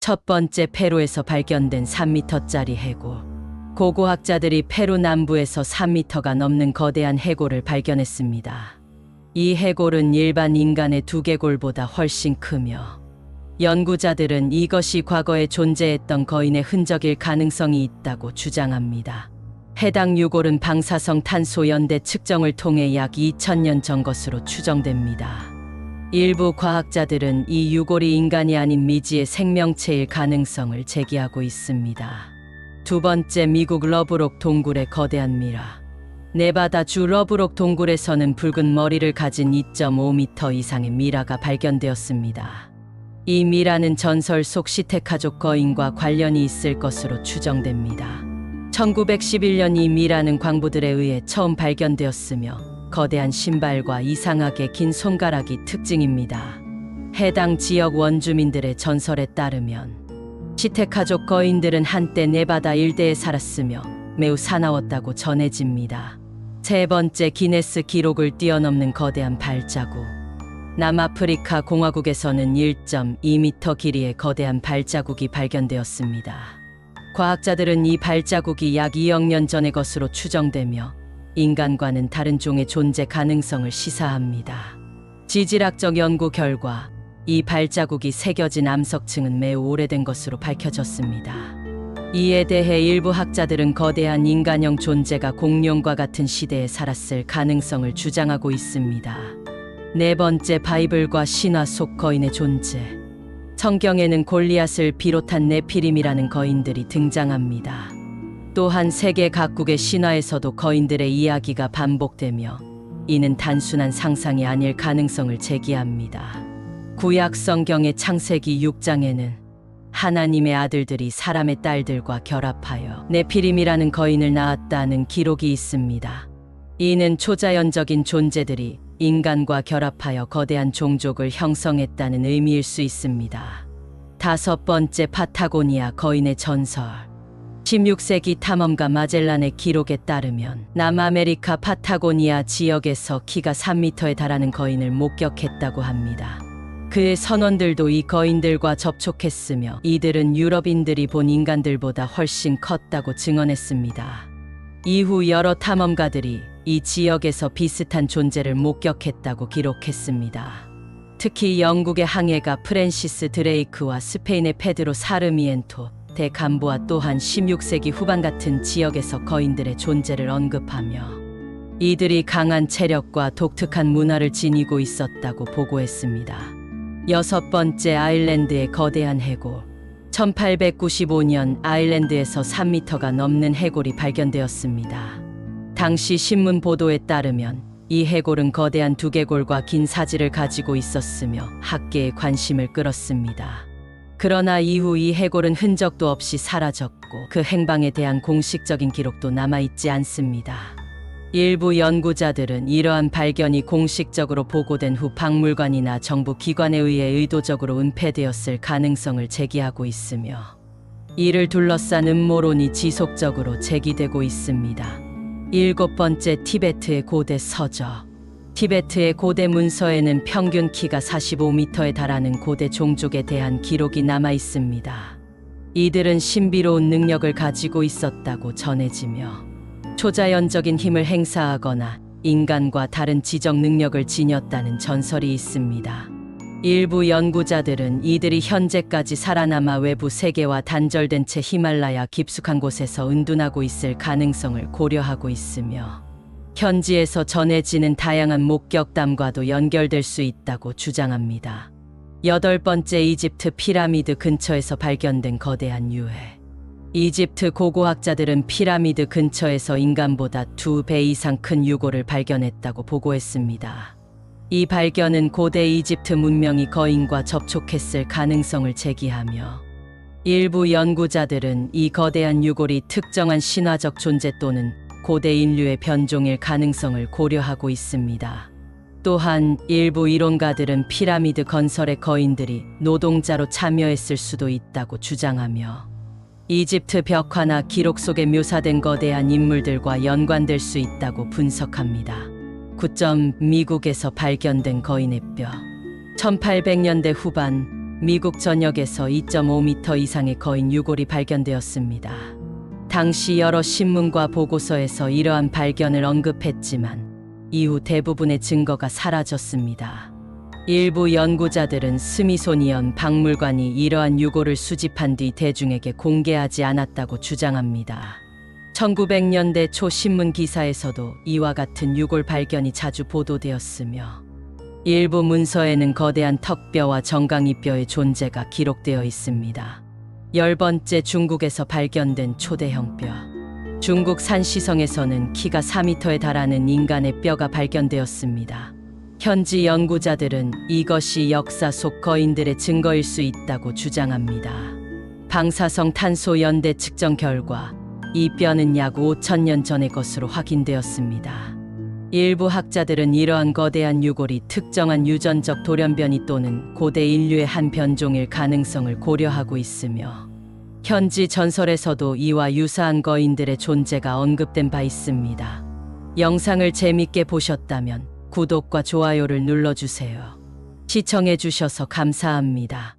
첫 번째 페루에서 발견된 3m짜리 해골. 고고학자들이 페루 남부에서 3m가 넘는 거대한 해골을 발견했습니다. 이 해골은 일반 인간의 두개골보다 훨씬 크며 연구자들은 이것이 과거에 존재했던 거인의 흔적일 가능성이 있다고 주장합니다. 해당 유골은 방사성 탄소 연대 측정을 통해 약 2000년 전 것으로 추정됩니다. 일부 과학자들은 이 유골이 인간이 아닌 미지의 생명체일 가능성을 제기하고 있습니다. 두 번째, 미국 러브록 동굴의 거대한 미라. 네바다주 러브록 동굴에서는 붉은 머리를 가진 2.5m 이상의 미라가 발견되었습니다. 이 미라는 전설 속 시테카족 거인과 관련이 있을 것으로 추정됩니다. 1911년 이 미라는 광부들에 의해 처음 발견되었으며 거대한 신발과 이상하게 긴 손가락이 특징입니다. 해당 지역 원주민들의 전설에 따르면 시테카족 거인들은 한때 네바다 일대에 살았으며 매우 사나웠다고 전해집니다. 세 번째, 기네스 기록을 뛰어넘는 거대한 발자국. 남아프리카 공화국에서는 1.2m 길이의 거대한 발자국이 발견되었습니다. 과학자들은 이 발자국이 약 2억 년 전의 것으로 추정되며 인간과는 다른 종의 존재 가능성을 시사합니다. 지질학적 연구 결과 이 발자국이 새겨진 암석층은 매우 오래된 것으로 밝혀졌습니다. 이에 대해 일부 학자들은 거대한 인간형 존재가 공룡과 같은 시대에 살았을 가능성을 주장하고 있습니다. 네 번째, 바이블과 신화 속 거인의 존재. 성경에는 골리앗을 비롯한 네피림이라는 거인들이 등장합니다. 또한 세계 각국의 신화에서도 거인들의 이야기가 반복되며 이는 단순한 상상이 아닐 가능성을 제기합니다. 구약 성경의 창세기 6장에는 하나님의 아들들이 사람의 딸들과 결합하여 네피림이라는 거인을 낳았다는 기록이 있습니다. 이는 초자연적인 존재들이 인간과 결합하여 거대한 종족을 형성했다는 의미일 수 있습니다. 다섯 번째, 파타고니아 거인의 전설. 16세기 탐험가 마젤란의 기록에 따르면 남아메리카 파타고니아 지역에서 키가 3m에 달하는 거인을 목격했다고 합니다. 그의 선원들도 이 거인들과 접촉했으며 이들은 유럽인들이 본 인간들보다 훨씬 컸다고 증언했습니다. 이후 여러 탐험가들이 이 지역에서 비슷한 존재를 목격했다고 기록했습니다. 특히 영국의 항해가 프랜시스 드레이크와 스페인의 페드로 사르미엔토 데 감보아 또한 16세기 후반 같은 지역에서 거인들의 존재를 언급하며 이들이 강한 체력과 독특한 문화를 지니고 있었다고 보고했습니다. 여섯 번째, 아일랜드의 거대한 해골. 1895년 아일랜드에서 3m가 넘는 해골이 발견되었습니다. 당시 신문 보도에 따르면 이 해골은 거대한 두개골과 긴 사지를 가지고 있었으며 학계의 관심을 끌었습니다. 그러나 이후 이 해골은 흔적도 없이 사라졌고 그 행방에 대한 공식적인 기록도 남아있지 않습니다. 일부 연구자들은 이러한 발견이 공식적으로 보고된 후 박물관이나 정부 기관에 의해 의도적으로 은폐되었을 가능성을 제기하고 있으며 이를 둘러싼 음모론이 지속적으로 제기되고 있습니다. 일곱 번째, 티베트의 고대 서적. 티베트의 고대 문서에는 평균 키가 45m에 달하는 고대 종족에 대한 기록이 남아 있습니다. 이들은 신비로운 능력을 가지고 있었다고 전해지며 초자연적인 힘을 행사하거나 인간과 다른 지적 능력을 지녔다는 전설이 있습니다. 일부 연구자들은 이들이 현재까지 살아남아 외부 세계와 단절된 채 히말라야 깊숙한 곳에서 은둔하고 있을 가능성을 고려하고 있으며 현지에서 전해지는 다양한 목격담과도 연결될 수 있다고 주장합니다. 여덟 번째, 이집트 피라미드 근처에서 발견된 거대한 유해. 이집트 고고학자들은 피라미드 근처에서 인간보다 2배 이상 큰 유골을 발견했다고 보고했습니다. 이 발견은 고대 이집트 문명이 거인과 접촉했을 가능성을 제기하며 일부 연구자들은 이 거대한 유골이 특정한 신화적 존재 또는 고대 인류의 변종일 가능성을 고려하고 있습니다. 또한 일부 이론가들은 피라미드 건설에 거인들이 노동자로 참여했을 수도 있다고 주장하며 이집트 벽화나 기록 속에 묘사된 거대한 인물들과 연관될 수 있다고 분석합니다. 9점, 미국에서 발견된 거인의 뼈. 1800년대 후반 미국 전역에서 2.5m 이상의 거인 유골이 발견되었습니다. 당시 여러 신문과 보고서에서 이러한 발견을 언급했지만 이후 대부분의 증거가 사라졌습니다. 일부 연구자들은 스미소니언 박물관이 이러한 유골을 수집한 뒤 대중에게 공개하지 않았다고 주장합니다. 1900년대 초 신문 기사에서도 이와 같은 유골 발견이 자주 보도되었으며 일부 문서에는 거대한 턱뼈와 정강이뼈의 존재가 기록되어 있습니다. 10번째, 중국에서 발견된 초대형 뼈. 중국 산시성에서는 키가 4m에 달하는 인간의 뼈가 발견되었습니다. 현지 연구자들은 이것이 역사 속 거인들의 증거일 수 있다고 주장합니다. 방사성 탄소 연대 측정 결과 이 뼈는 약 5,000년 전의 것으로 확인되었습니다. 일부 학자들은 이러한 거대한 유골이 특정한 유전적 돌연변이 또는 고대 인류의 한 변종일 가능성을 고려하고 있으며 현지 전설에서도 이와 유사한 거인들의 존재가 언급된 바 있습니다. 영상을 재밌게 보셨다면 구독과 좋아요를 눌러주세요. 시청해주셔서 감사합니다.